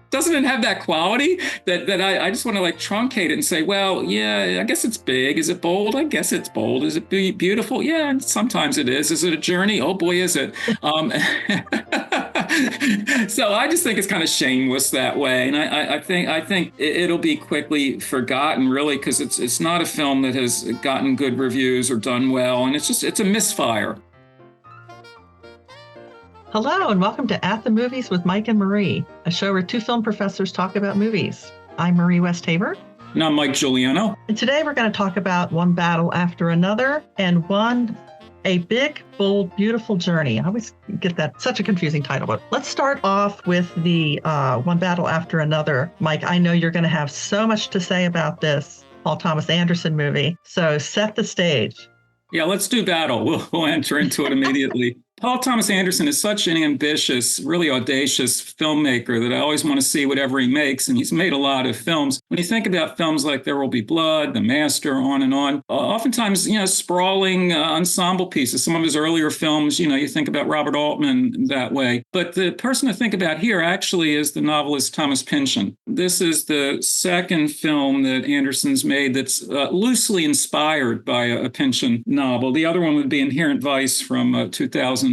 doesn't it have that quality that I just want to like truncate it and say, well, yeah, I guess it's big. Is it bold? I guess it's bold. Is it beautiful? Yeah, and sometimes it is. Is it a journey? Oh boy, is it. So I just think it's kind of shameless that way, and I think it'll be quickly forgotten, really, because it's not a film that has gotten good reviews or done well, and it's a misfire. Hello, and welcome to At the Movies with Mike and Marie, a show where two film professors talk about movies. I'm Marie Westhaver. And I'm Mike Giuliano. And today we're going to talk about One Battle After Another and A Big, Bold, Beautiful Journey. I always get that, such a confusing title, but let's start off with the One Battle After Another. Mike, I know you're going to have so much to say about this Paul Thomas Anderson movie, so set the stage. Yeah, let's do battle. We'll enter into it immediately. Paul Thomas Anderson is such an ambitious, really audacious filmmaker that I always want to see whatever he makes. And he's made a lot of films. When you think about films like There Will Be Blood, The Master, on and on, oftentimes, sprawling ensemble pieces. Some of his earlier films, you think about Robert Altman that way. But the person to think about here actually is the novelist Thomas Pynchon. This is the second film that Anderson's made that's loosely inspired by a Pynchon novel. The other one would be Inherent Vice from 2014.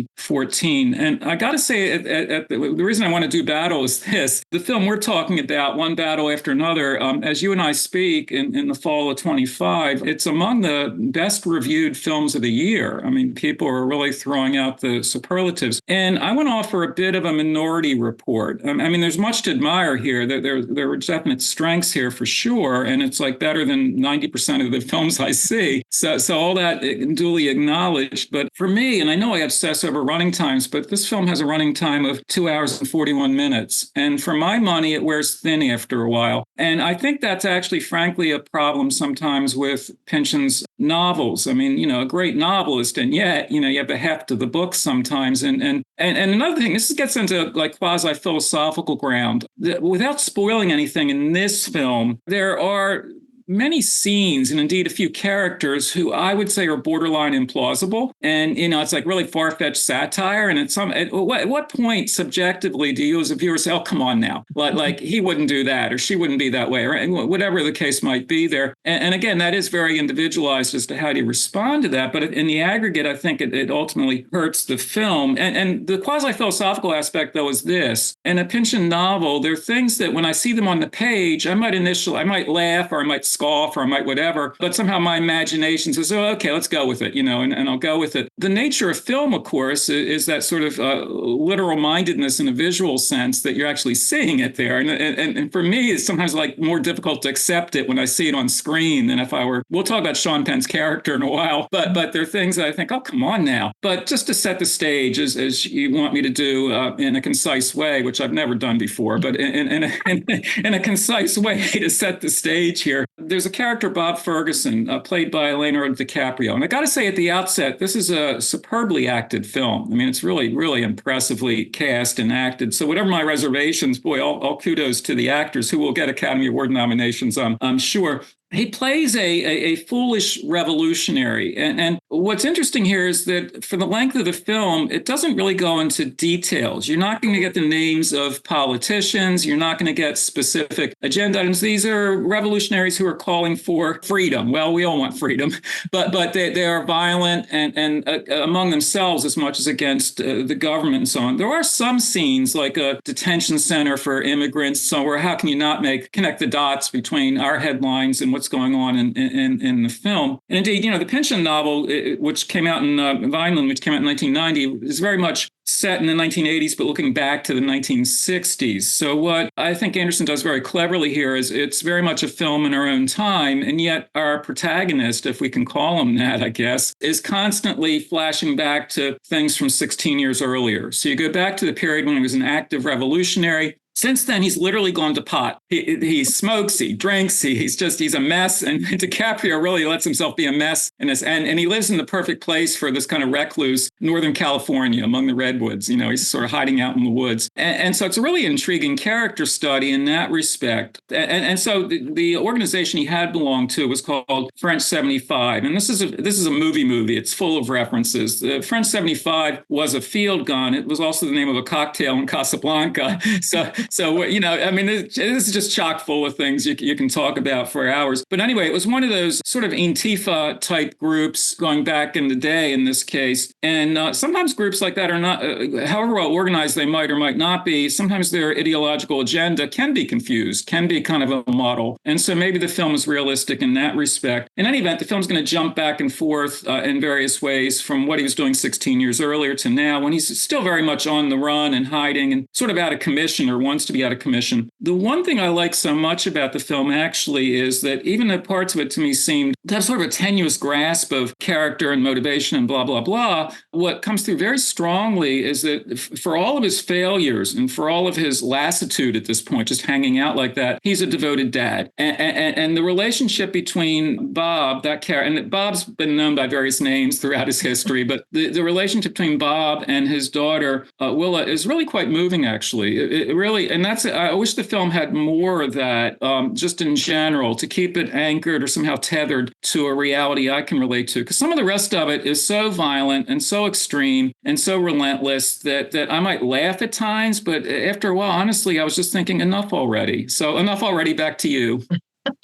And I got to say, the reason I want to do battle is this. The film we're talking about, One Battle After Another, as you and I speak in the fall of 25, it's among the best reviewed films of the year. I mean, people are really throwing out the superlatives. And I want to offer a bit of a minority report. I mean, there's much to admire here. There are definite strengths here for sure. And it's like better than 90% of the films I see. So all that duly acknowledged. But for me, and I know I obsess over running times, but this film has a running time of 2 hours and 41 minutes. And for my money, it wears thin after a while. And I think that's actually, frankly, a problem sometimes with Pynchon's novels. I mean, a great novelist, and yet, you have the heft of the book sometimes. And another thing, this gets into like quasi-philosophical ground. Without spoiling anything in this film, there are many scenes and indeed a few characters who I would say are borderline implausible. And, it's like really far-fetched satire. And at what point subjectively do you as a viewer say, oh, come on now, like he wouldn't do that or she wouldn't be that way, or whatever the case might be there. And again, that is very individualized as to how do you respond to that. But in the aggregate, I think it ultimately hurts the film. And the quasi-philosophical aspect, though, is this. In a Pynchon novel, there are things that when I see them on the page, I might laugh or I might scoff or I might whatever, but somehow my imagination says, oh, okay, let's go with it, and I'll go with it. The nature of film, of course, is that sort of literal mindedness in a visual sense that you're actually seeing it there. And for me, it's sometimes like more difficult to accept it when I see it on screen than if we'll talk about Sean Penn's character in a while, but there are things that I think, oh, come on now. But just to set the stage as you want me to do in a concise way, which I've never done before, but in a concise way to set the stage here. There's a character, Bob Ferguson, played by Leonardo DiCaprio. And I got to say at the outset, this is a superbly acted film. I mean, it's really, really impressively cast and acted. So whatever my reservations, boy, all kudos to the actors who will get Academy Award nominations, I'm sure. He plays a foolish revolutionary. And what's interesting here is that for the length of the film, it doesn't really go into details. You're not going to get the names of politicians. You're not going to get specific agenda items. These are revolutionaries who are calling for freedom. Well, we all want freedom, but they are violent and among themselves as much as against the government and so on. There are some scenes like a detention center for immigrants. So where how can you not connect the dots between our headlines and what's going on in the film. And indeed, the Pynchon novel, which came out in Vineland, which came out in 1990, is very much set in the 1980s, but looking back to the 1960s. So what I think Anderson does very cleverly here is it's very much a film in our own time, and yet our protagonist, if we can call him that, I guess, is constantly flashing back to things from 16 years earlier. So you go back to the period when he was an active revolutionary. Since then, he's literally gone to pot. He smokes, he drinks, he's a mess. And DiCaprio really lets himself be a mess. And he lives in the perfect place for this kind of recluse, Northern California, among the redwoods. He's sort of hiding out in the woods. And so it's a really intriguing character study in that respect. And so the organization he had belonged to was called French 75. And this is a movie. It's full of references. The French 75 was a field gun. It was also the name of a cocktail in Casablanca. So So, I mean, this is just chock full of things you can talk about for hours. But anyway, it was one of those sort of Antifa type groups going back in the day in this case. And sometimes groups like that are not, however well organized they might or might not be, sometimes their ideological agenda can be confused, can be kind of a model. And so maybe the film is realistic in that respect. In any event, the film's going to jump back and forth in various ways from what he was doing 16 years earlier to now, when he's still very much on the run and hiding and sort of out of commission, or wants to be out of commission. The one thing I like so much about the film actually is that even the parts of it to me seemed to have sort of a tenuous grasp of character and motivation and blah, blah, blah. What comes through very strongly is that for all of his failures and for all of his lassitude at this point, just hanging out like that, he's a devoted dad. And the relationship between Bob, that character, and Bob's been known by various names throughout his history, but the relationship between Bob and his daughter, Willa, is really quite moving, actually. It really, and I wish the film had more of that, just in general, to keep it anchored or somehow tethered to a reality I can relate to. Because some of the rest of it is so violent and so extreme and so relentless that I might laugh at times, but after a while, honestly, I was just thinking, enough already. So enough already, back to you.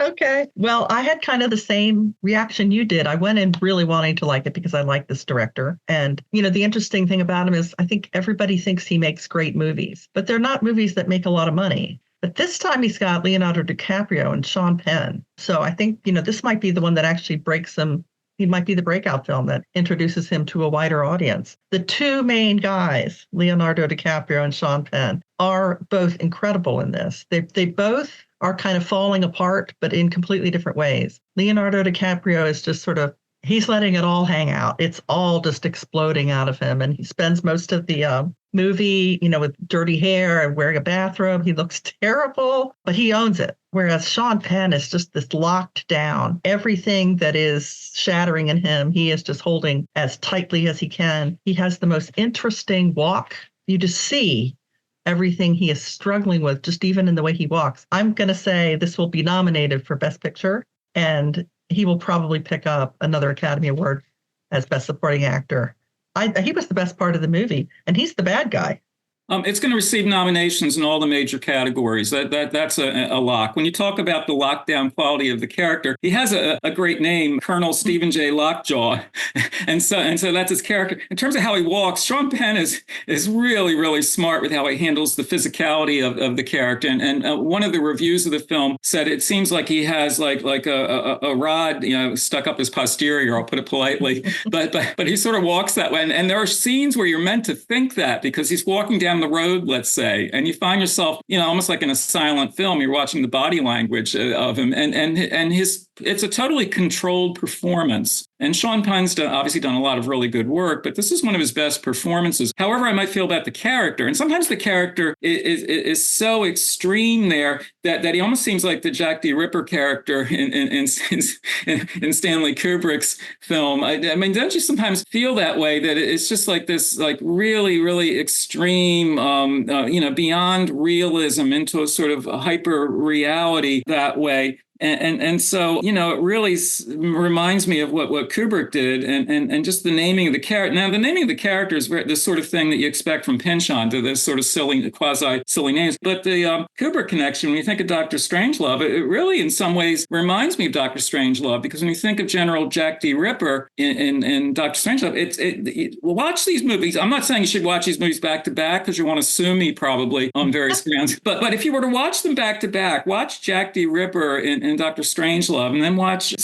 Okay. Well, I had kind of the same reaction you did. I went in really wanting to like it because I like this director. And, the interesting thing about him is I think everybody thinks he makes great movies, but they're not movies that make a lot of money. But this time he's got Leonardo DiCaprio and Sean Penn. So I think, this might be the one that actually breaks him. He might be the breakout film that introduces him to a wider audience. The two main guys, Leonardo DiCaprio and Sean Penn, are both incredible in this. They both are kind of falling apart, but in completely different ways. Leonardo DiCaprio is just sort of, he's letting it all hang out. It's all just exploding out of him. And he spends most of the movie, with dirty hair and wearing a bathrobe. He looks terrible, but he owns it. Whereas Sean Penn is just this locked down. Everything that is shattering in him, he is just holding as tightly as he can. He has the most interesting walk. You just see everything he is struggling with, just even in the way he walks. I'm going to say this will be nominated for Best Picture, and he will probably pick up another Academy Award as Best Supporting Actor. He was the best part of the movie, and he's the bad guy. It's going to receive nominations in all the major categories. That's a lock. When you talk about the lockdown quality of the character, he has a great name, Colonel Stephen J. Lockjaw, and so that's his character. In terms of how he walks, Sean Penn is really, really smart with how he handles the physicality of the character. And one of the reviews of the film said it seems like he has like a rod, stuck up his posterior. I'll put it politely, but he sort of walks that way. And there are scenes where you're meant to think that because he's walking down the road, let's say, and you find yourself, almost like in a silent film, you're watching the body language of him, and it's a totally controlled performance. And Sean Penn's obviously done a lot of really good work, but this is one of his best performances. However, I might feel about the character, and sometimes the character is so extreme there that he almost seems like the Jack the Ripper character in Stanley Kubrick's film. I mean, don't you sometimes feel that way, that it's just like this, like really, really extreme, beyond realism into a sort of hyper reality that way? And so, it really reminds me of what Kubrick did and just the naming of the character. Now, the naming of the character is the sort of thing that you expect from Pynchon, to this sort of silly, quasi-silly names. But the Kubrick connection, when you think of Dr. Strangelove, it really in some ways reminds me of Dr. Strangelove, because when you think of General Jack D. Ripper in Dr. Strangelove, watch these movies. I'm not saying you should watch these movies back to back because you want to sue me probably on various grounds. But if you were to watch them back to back, watch Jack D. Ripper in Dr. Strangelove, and then watch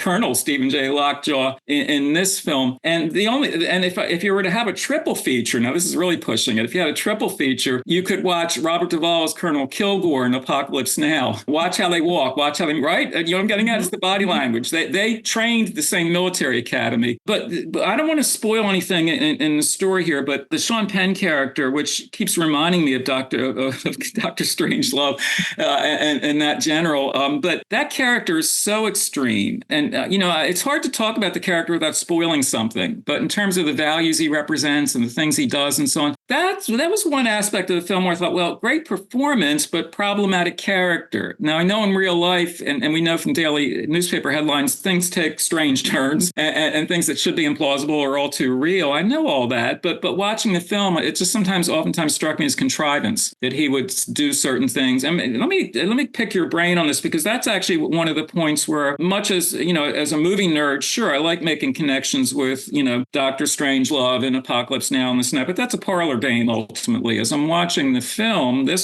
Colonel Stephen J. Lockjaw in this film. And if you were to have a triple feature, now this is really pushing it. If you had a triple feature, you could watch Robert Duvall as Colonel Kilgore in Apocalypse Now. Watch how they walk. Watch how they right. And, I'm getting at is the body language. They trained the same military academy. But I don't want to spoil anything in the story here. But the Sean Penn character, which keeps reminding me of Dr. Strangelove and that general. Farrell. But that character is so extreme. And, it's hard to talk about the character without spoiling something. But in terms of the values he represents and the things he does and so on, that was one aspect of the film where I thought, well, great performance, but problematic character. Now, I know in real life, and we know from daily newspaper headlines, things take strange turns and things that should be implausible are all too real. I know all that, but watching the film, it just oftentimes struck me as contrivance that he would do certain things. I mean, let me pick your brain on this, because that's actually one of the points where, much as, as a movie nerd, sure, I like making connections with, Doctor Strangelove and Apocalypse Now and this and that, but that's a parlor game ultimately. As I'm watching this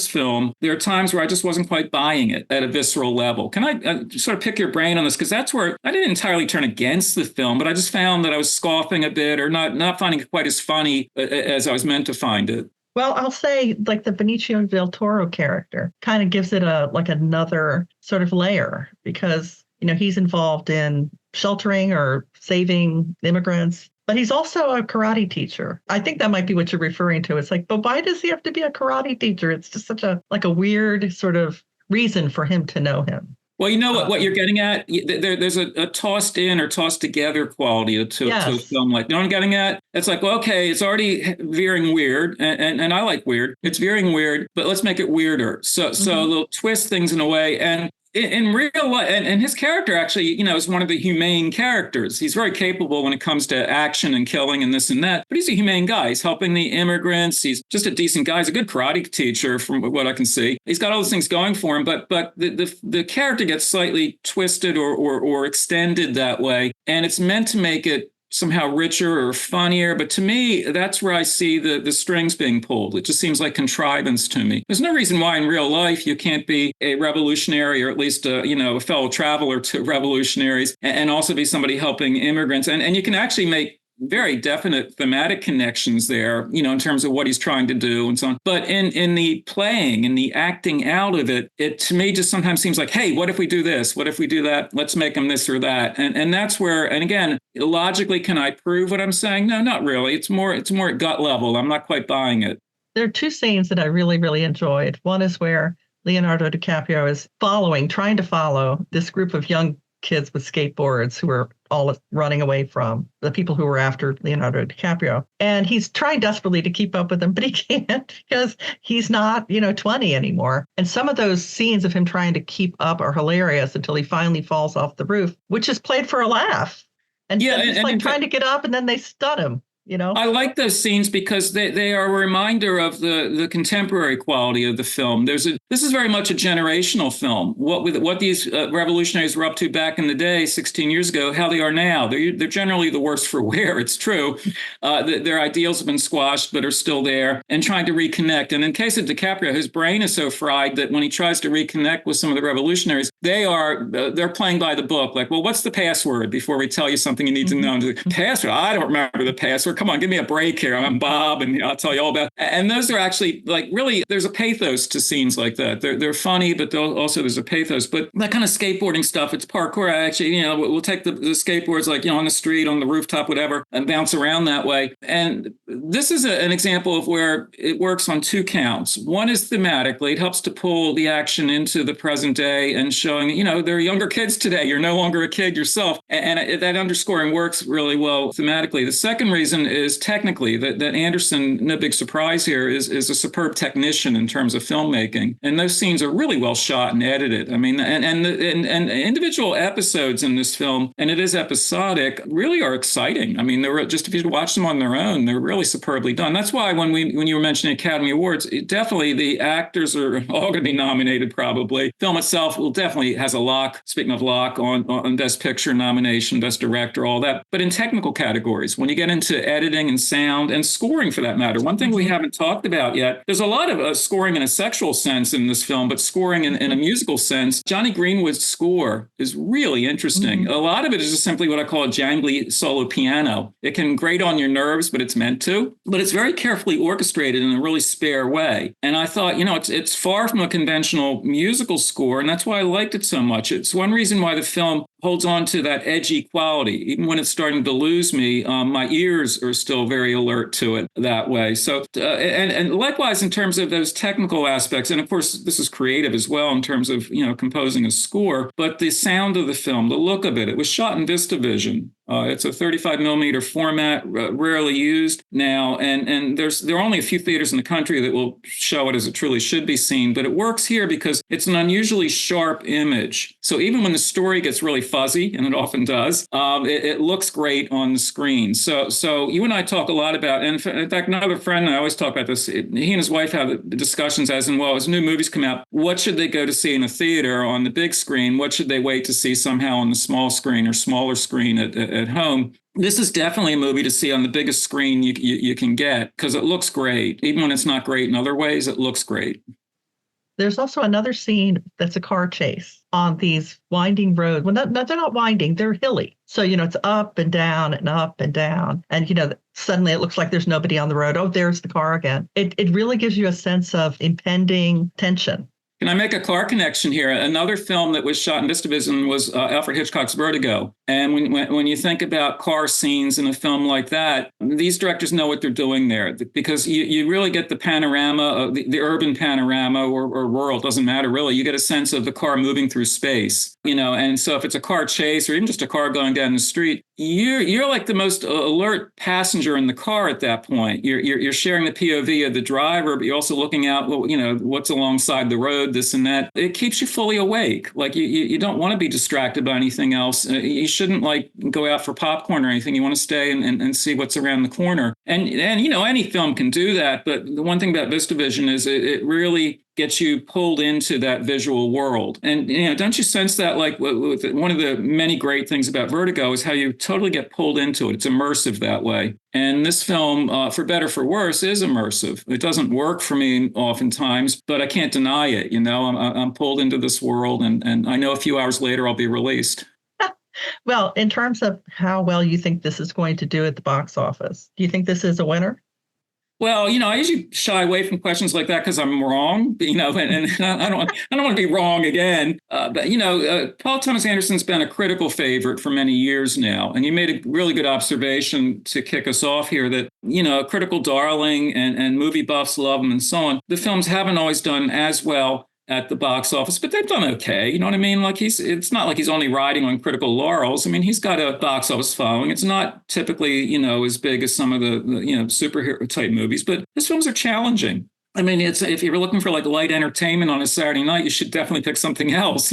film, there are times where I just wasn't quite buying it at a visceral level. Can I sort of pick your brain on this? Because that's where I didn't entirely turn against the film, but I just found that I was scoffing a bit, or not finding it quite as funny as I was meant to find it. Well, I'll say, like, the Benicio del Toro character kind of gives it another sort of layer, because, he's involved in sheltering or saving immigrants, but he's also a karate teacher. I think that might be what you're referring to. It's like, but why does he have to be a karate teacher? It's just such a weird sort of reason for him to know him. Well, you know what you're getting at? There's a tossed in or tossed together quality to a film like, you know what I'm getting at? It's like, well, okay, it's already veering weird, and I like weird. It's veering weird, but let's make it weirder. So they'll twist things in a way. And in real life, and his character actually, is one of the humane characters. He's very capable when it comes to action and killing and this and that, but he's a humane guy. He's helping the immigrants. He's just a decent guy. He's a good karate teacher from what I can see. He's got all those things going for him, but the character gets slightly twisted or extended that way, and it's meant to make it somehow richer or funnier. But to me, that's where I see the strings being pulled. It just seems like contrivance to me. There's no reason why in real life you can't be a revolutionary, or at least a fellow traveler to revolutionaries, and also be somebody helping immigrants. And you can actually make very definite thematic connections there, in terms of what he's trying to do and so on. But in the playing and the acting out of it, it to me just sometimes seems like, hey, what if we do this? What if we do that? Let's make them this or that. And that's where, and again, logically, can I prove what I'm saying? No, not really. It's more at gut level. I'm not quite buying it. There are two scenes that I really, really enjoyed. One is where Leonardo DiCaprio is trying to follow this group of young kids with skateboards who are all running away from the people who were after Leonardo DiCaprio. And he's trying desperately to keep up with them, but he can't, because he's not, 20 anymore. And some of those scenes of him trying to keep up are hilarious until he finally falls off the roof, which is played for a laugh. And he's trying to get up, and then they stun him. I like those scenes because they are a reminder of the contemporary quality of the film. This is very much a generational film. What these revolutionaries were up to back in the day, 16 years ago, how they are now. They're generally the worse for wear. It's true. Their ideals have been squashed, but are still there, and trying to reconnect. And in case of DiCaprio, his brain is so fried that when he tries to reconnect with some of the revolutionaries, they're playing by the book. Like, well, what's the password before we tell you something you need to know? Password? I don't remember the password. Come on, give me a break here. I'm Bob, and I'll tell you all about it. And those are actually, like, really, there's a pathos to scenes like that. They're funny, but also there's a pathos. But that kind of skateboarding stuff, it's parkour. Actually, we'll take the skateboards, like, on the street, on the rooftop, whatever, and bounce around that way. And this is an example of where it works on two counts. One is thematically, it helps to pull the action into the present day and showing, there are younger kids today. You're no longer a kid yourself. And that underscoring works really well thematically. The second reason is technically that Anderson, no big surprise here, is a superb technician in terms of filmmaking. And those scenes are really well shot and edited. I mean, and individual episodes in this film, and it is episodic, really are exciting. I mean, just if you watch them on their own, they're really superbly done. That's why when you were mentioning Academy Awards, definitely the actors are all going to be nominated probably. Film itself definitely has a lock, speaking of lock, on Best Picture nomination, Best Director, all that. But in technical categories, when you get into editing and sound and scoring for that matter, one thing we haven't talked about yet, there's a lot of scoring in a sexual sense in this film, but scoring in a musical sense. Johnny Greenwood's score is really interesting. A lot of it is just simply what I call a jangly solo piano. It can grate on your nerves, but it's meant to. But it's very carefully orchestrated in a really spare way. And I thought, it's far from a conventional musical score, and that's why I liked it so much. It's one reason why the film holds on to that edgy quality. Even when it's starting to lose me, my ears are still very alert to it that way. So, and likewise in terms of those technical aspects, and of course this is creative as well in terms of composing a score, but the sound of the film, the look of it was shot in VistaVision. It's a 35 millimeter format, rarely used now, and there are only a few theaters in the country that will show it as it truly should be seen. But it works here because it's an unusually sharp image. So even when the story gets really fuzzy, and it often does, it looks great on the screen. So you and I talk a lot about, and in fact, another friend and I always talk about this. He and his wife have discussions as in, well, as new movies come out, what should they go to see in a theater on the big screen? What should they wait to see somehow on the small screen or smaller screen at home? This is definitely a movie to see on the biggest screen you can get because it looks great. Even when it's not great in other ways, it looks great. There's also another scene that's a car chase on these winding roads. Well, no, they're not winding, they're hilly. So, it's up and down and up and down. And, suddenly it looks like there's nobody on the road. Oh, there's the car again. It really gives you a sense of impending tension. Can I make a car connection here? Another film that was shot in VistaVision was Alfred Hitchcock's Vertigo. And when you think about car scenes in a film like that, these directors know what they're doing there because you really get the panorama, the urban panorama or rural, doesn't matter really. You get a sense of the car moving through space, and so if it's a car chase or even just a car going down the street, you're like the most alert passenger in the car at that point. You're sharing the POV of the driver, but you're also looking out, what's alongside the road, this and that. It keeps you fully awake. Like you don't want to be distracted by anything else. You shouldn't go out for popcorn or anything. You want to stay and see what's around the corner. And any film can do that. But the one thing about VistaVision is it really gets you pulled into that visual world. And, don't you sense that one of the many great things about Vertigo is how you totally get pulled into it. It's immersive that way. And this film, for better, for worse, is immersive. It doesn't work for me oftentimes, but I can't deny it. I'm pulled into this world and I know a few hours later I'll be released. Well, in terms of how well you think this is going to do at the box office, do you think this is a winner? Well, I usually shy away from questions like that because I'm wrong, and I don't want to be wrong again. But Paul Thomas Anderson's been a critical favorite for many years now, and you made a really good observation to kick us off here that a critical darling and movie buffs love him and so on. The films haven't always done as well at the box office, but they've done okay. You know what I mean? It's not like he's only riding on critical laurels. I mean, he's got a box office following. It's not typically, as big as some of the superhero type movies, but his films are challenging. I mean, if you're looking for light entertainment on a Saturday night, you should definitely pick something else,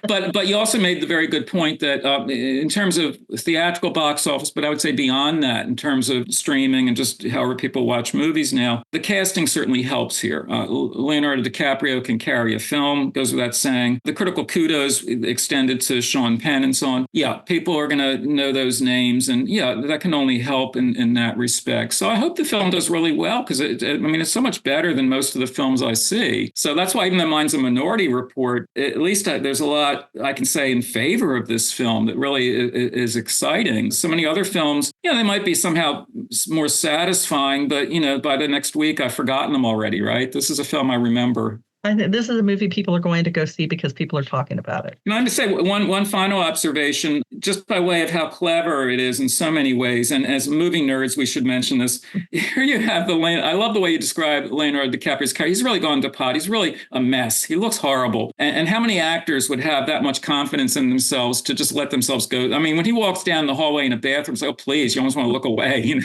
But you also made the very good point that in terms of theatrical box office, but I would say beyond that, in terms of streaming and just however people watch movies now, the casting certainly helps here. Leonardo DiCaprio can carry a film, goes without saying. The critical kudos extended to Sean Penn and so on. Yeah, people are going to know those names, and that can only help in that respect. So I hope the film does really well because it's so much better than most of the films I see. So that's why, even though mine's a minority report, at least there's a lot I can say in favor of this film that really is exciting. So many other films, they might be somehow more satisfying, but, by the next week, I've forgotten them already, right? This is a film I remember. I think this is a movie people are going to go see because people are talking about it. Can I just say one final observation, just by way of how clever it is in so many ways. And as movie nerds, we should mention this. Here you have I love the way you describe Leonardo DiCaprio's character. He's really gone to pot. He's really a mess. He looks horrible. And how many actors would have that much confidence in themselves to just let themselves go? I mean, when he walks down the hallway in a bathroom, it's like, oh, please, you almost want to look away.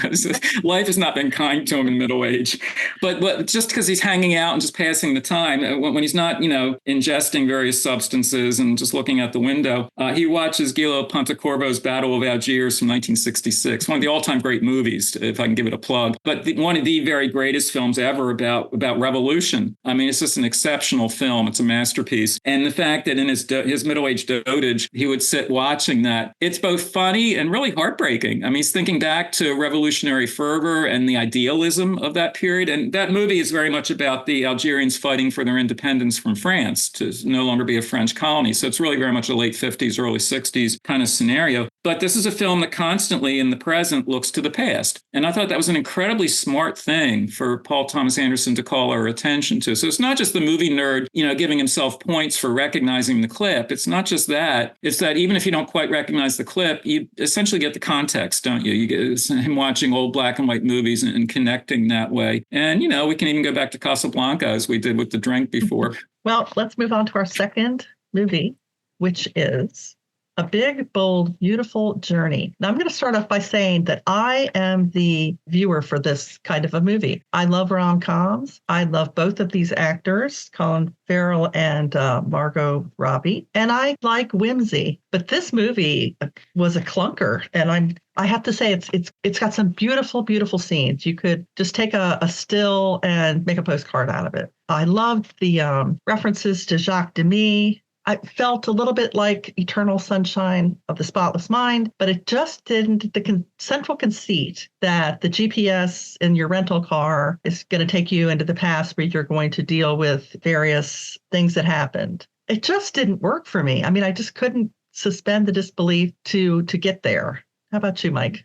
Life has not been kind to him in middle age. But just because he's hanging out and just passing the time, when he's not, ingesting various substances and just looking out the window, he watches Guillermo Pontecorvo's Battle of Algiers from 1966, one of the all-time great movies, if I can give it a plug, but one of the very greatest films ever about revolution. I mean, it's just an exceptional film. It's a masterpiece. And the fact that in his middle-aged dotage, he would sit watching that, it's both funny and really heartbreaking. I mean, he's thinking back to revolutionary fervor and the idealism of that period. And that movie is very much about the Algerians fighting for their their independence from France to no longer be a French colony. So it's really very much a late 50s, early 60s kind of scenario. But this is a film that constantly in the present looks to the past. And I thought that was an incredibly smart thing for Paul Thomas Anderson to call our attention to. So it's not just the movie nerd, giving himself points for recognizing the clip. It's not just that. It's that even if you don't quite recognize the clip, you essentially get the context, don't you? You get him watching old black and white movies and connecting that way. And, we can even go back to Casablanca as we did with The Drink before. Well, let's move on to our second movie, which is A Big, Bold, Beautiful Journey. Now, I'm going to start off by saying that I am the viewer for this kind of a movie. I love rom-coms. I love both of these actors, Colin Farrell and Margot Robbie, and I like whimsy. But this movie was a clunker, and I have to say it's got some beautiful, beautiful scenes. You could just take a still and make a postcard out of it. I loved the references to Jacques Demy. I felt a little bit like Eternal Sunshine of the Spotless Mind, but it just didn't. The central conceit that the GPS in your rental car is going to take you into the past where you're going to deal with various things that happened. It just didn't work for me. I mean, I just couldn't suspend the disbelief to get there. How about you, Mike?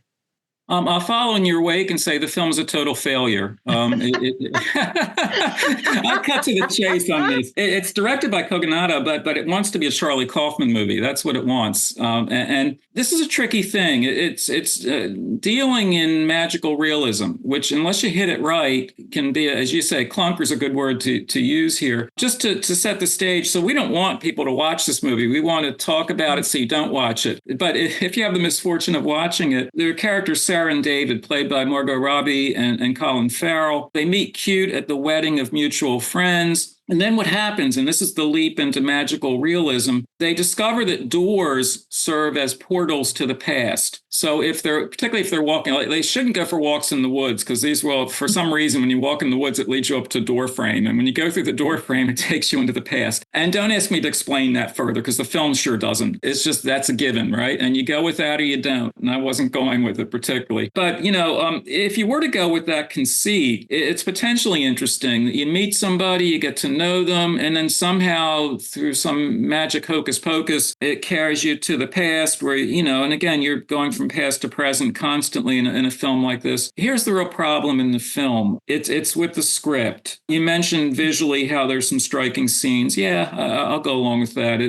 I'll follow in your wake and say the film is a total failure. I'll cut to the chase on this. It's directed by Cognata, but it wants to be a Charlie Kaufman movie. That's what it wants. And this is a tricky thing. It's dealing in magical realism, which unless you hit it right, can be, as you say, clunker is a good word to use here. Just to set the stage. So we don't want people to watch this movie. We want to talk about it so you don't watch it. But if you have the misfortune of watching it, there are characters, Sarah and David, played by Margot Robbie and Colin Farrell. They meet cute at the wedding of mutual friends. And then what happens, and this is the leap into magical realism, they discover that doors serve as portals to the past. So particularly if they're walking, they shouldn't go for walks in the woods because for some reason, when you walk in the woods, it leads you up to a door frame. And when you go through the door frame, it takes you into the past. And don't ask me to explain that further because the film sure doesn't. It's just, that's a given, right? And you go with that or you don't. And I wasn't going with it particularly. But, if you were to go with that conceit, it's potentially interesting. You meet somebody, you get to know them, and then somehow through some magic hocus pocus, it carries you to the past where, and again, you're going from past to present constantly in a film like this. Here's the real problem in the film. It's with the script. You mentioned visually how there's some striking scenes. Yeah, I'll go along with that.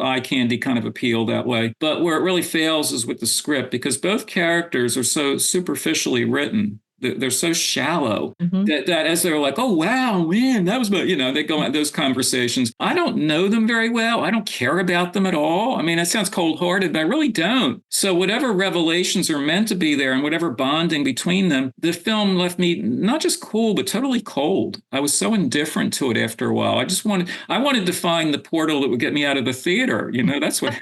Eye candy kind of appeal that way. But where it really fails is with the script because both characters are so superficially written. They're so shallow that as they're like, oh, wow, man, that was, they go at those conversations. I don't know them very well. I don't care about them at all. I mean, that sounds cold-hearted, but I really don't. So whatever revelations are meant to be there and whatever bonding between them, the film left me not just cool, but totally cold. I was so indifferent to it after a while. I wanted to find the portal that would get me out of the theater. That's what...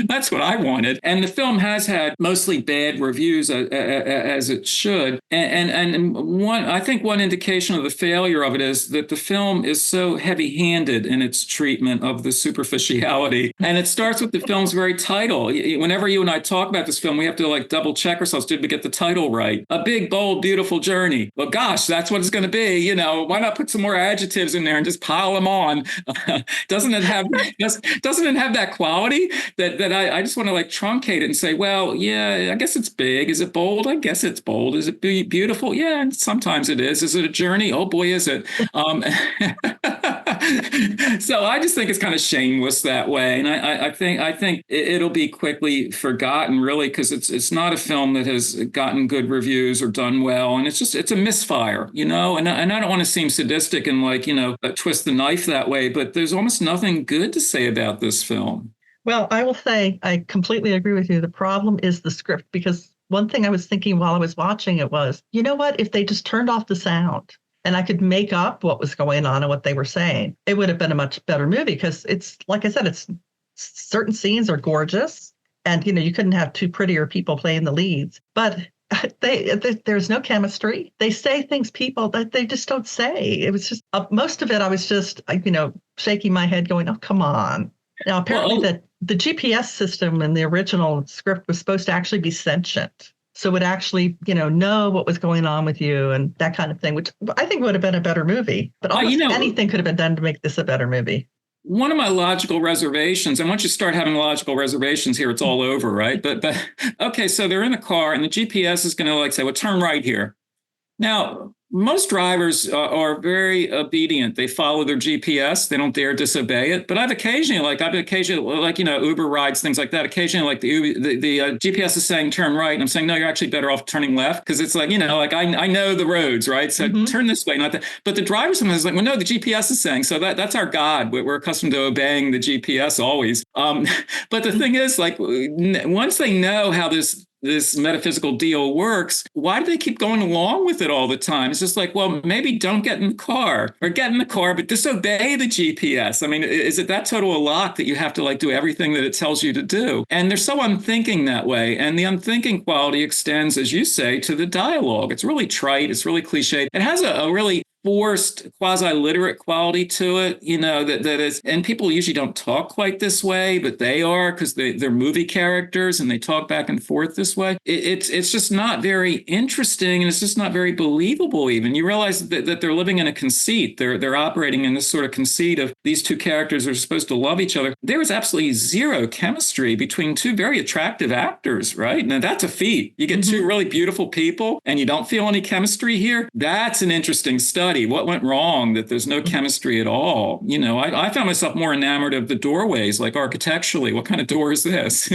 That's what I wanted. And the film has had mostly bad reviews as it should. And I think one indication of the failure of it is that the film is so heavy-handed in its treatment of the superficiality. And it starts with the film's very title. Whenever you and I talk about this film, we have to double check ourselves. Did we get the title right? A Big, Bold, Beautiful Journey. Well, gosh, that's what it's going to be. Why not put some more adjectives in there and just pile them on? Doesn't it have that quality? That I just want to truncate it and say, well, yeah, I guess it's big. Is it bold? I guess it's bold. Is it beautiful? Yeah, sometimes it is. Is it a journey? Oh boy, is it. So I just think it's kind of shameless that way. And I think it'll be quickly forgotten, really, because it's not a film that has gotten good reviews or done well. And it's a misfire, and I don't want to seem sadistic and twist the knife that way, but there's almost nothing good to say about this film. Well, I will say I completely agree with you. The problem is the script, because one thing I was thinking while I was watching it was, you know what, if they just turned off the sound and I could make up what was going on and what they were saying, it would have been a much better movie because it's, like I said, certain scenes are gorgeous and, you couldn't have two prettier people playing the leads, but there's no chemistry. They say things that they just don't say. It was just, most of it, I was just, shaking my head going, oh, come on. Now, apparently the GPS system in the original script was supposed to actually be sentient. So would actually, know what was going on with you and that kind of thing, which I think would have been a better movie. But almost anything could have been done to make this a better movie. One of my logical reservations, and once you start having logical reservations here, it's all over, right? But okay, so they're in the car and the GPS is going to say, well, turn right here. Now, most drivers are very obedient. They follow their GPS. They don't dare disobey it. But I've occasionally, Uber rides, things like that. Occasionally, like the GPS is saying turn right, and I'm saying no, you're actually better off turning left because it's like I know the roads, right? So turn this way, not that. But the driver sometimes is like, well, no, the GPS is saying. So that's our God. We're accustomed to obeying the GPS always. But the thing is, like, once they know how this metaphysical deal works, why do they keep going along with it all the time? It's just like, well, maybe don't get in the car, or get in the car, but disobey the GPS. I mean, is it that total a lock that you have to do everything that it tells you to do? And they're so unthinking that way. And the unthinking quality extends, as you say, to the dialogue. It's really trite. It's really cliched. It has a really forced quasi-literate quality to it, that is, and people usually don't talk quite this way, but they are, because they're movie characters and they talk back and forth this way. It's just not very interesting, and it's just not very believable even. You realize that they're living in a conceit. They're operating in this sort of conceit of these two characters are supposed to love each other. There is absolutely zero chemistry between two very attractive actors, right? Now that's a feat. You get two really beautiful people and you don't feel any chemistry here. That's an interesting study. What went wrong that there's no chemistry at all? I found myself more enamored of the doorways, like architecturally. What kind of door is this?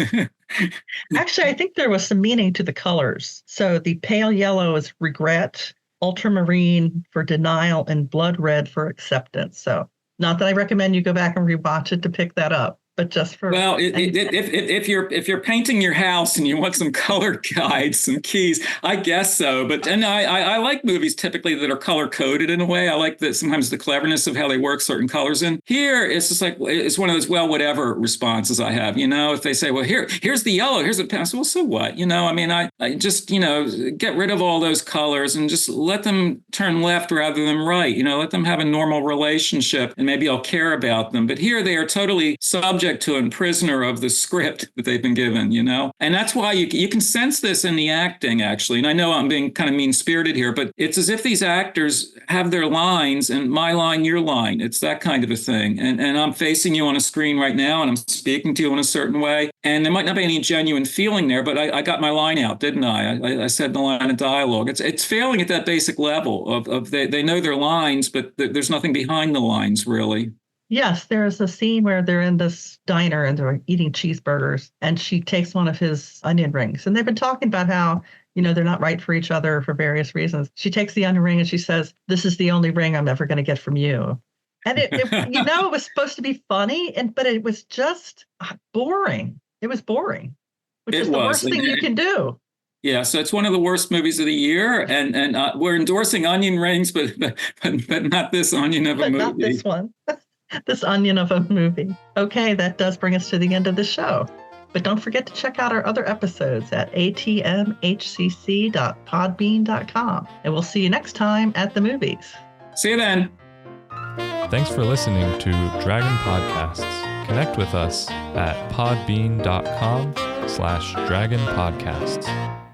Actually, I think there was some meaning to the colors. So the pale yellow is regret, ultramarine for denial, and blood red for acceptance. So not that I recommend you go back and rewatch it to pick that up, but just for if you're painting your house and you want some color guides, some keys, I guess so. But I like movies typically that are color coded in a way. I like sometimes the cleverness of how they work certain colors in. Here, it's just like it's one of those whatever responses I have. If they say, well, here's the yellow, here's the pencil. Well, so what? I just get rid of all those colors and just let them turn left rather than right. Let them have a normal relationship, and maybe I'll care about them. But here they are totally subject to and prisoner of the script that they've been given, and that's why you can sense this in the acting, actually. And I know I'm being kind of mean-spirited here, but it's as if these actors have their lines and my line, your line. It's that kind of a thing. And I'm facing you on a screen right now and I'm speaking to you in a certain way. And there might not be any genuine feeling there, but I got my line out, didn't I? I said the line of dialogue. It's failing at that basic level of they know their lines, but there's nothing behind the lines, really. Yes, there's a scene where they're in this diner and they're eating cheeseburgers, and she takes one of his onion rings. And they've been talking about how, they're not right for each other for various reasons. She takes the onion ring and she says, "This is the only ring I'm ever going to get from you." And it was supposed to be funny, but it was just boring. It was boring, which is the worst thing you can do. Yeah, so it's one of the worst movies of the year, and we're endorsing onion rings, but not this onion of a movie. Not this one. This onion of a movie. Okay, that does bring us to the end of the show. But don't forget to check out our other episodes at atmhcc.podbean.com. And we'll see you next time at the movies. See you then. Thanks for listening to Dragon Podcasts. Connect with us at podbean.com/dragonpodcasts.